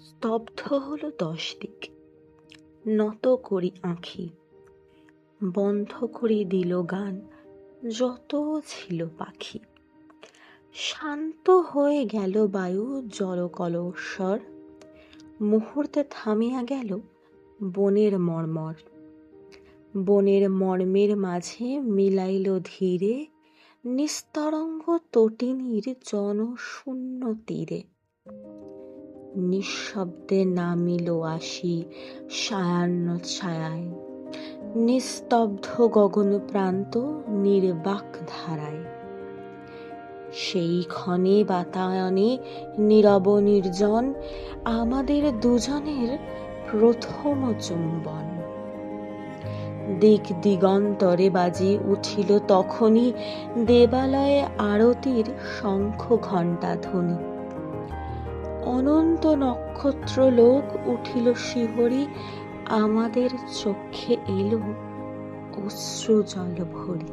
স্তব্ধ হলো 10 দিক। নত করি আঁখি, বন্ধ করে দিল গান, যত ছিল পাখি। শান্ত হয়ে গেল বায়ু জলকলস্বর, মুহূর্তে থামিয়া গেল বনের মর্মর। বনের মর্মের মাঝে মিলাইল ধীরে নিস্তরঙ্গ তটিনীর জনশূন্য তীরে। নিঃশব্দে নামিল আসি সায়াহ্ন ছায়ায়, নিস্তব্ধ গগন প্রান্ত নির্বাক ধারায়। সেই ক্ষণে বাতায়নে নীরব নির্জন আমাদের দুজনের প্রথম চুম্বন। দিক দিগন্তরে বাজিয়ে উঠিল তখনই দেবালয়ে আরতির শঙ্খ ঘণ্টা ধ্বনি। অনন্ত নক্ষত্র লোক উঠিল শিহরি, আমাদের চক্ষে এলো অশ্রুজল ভরি।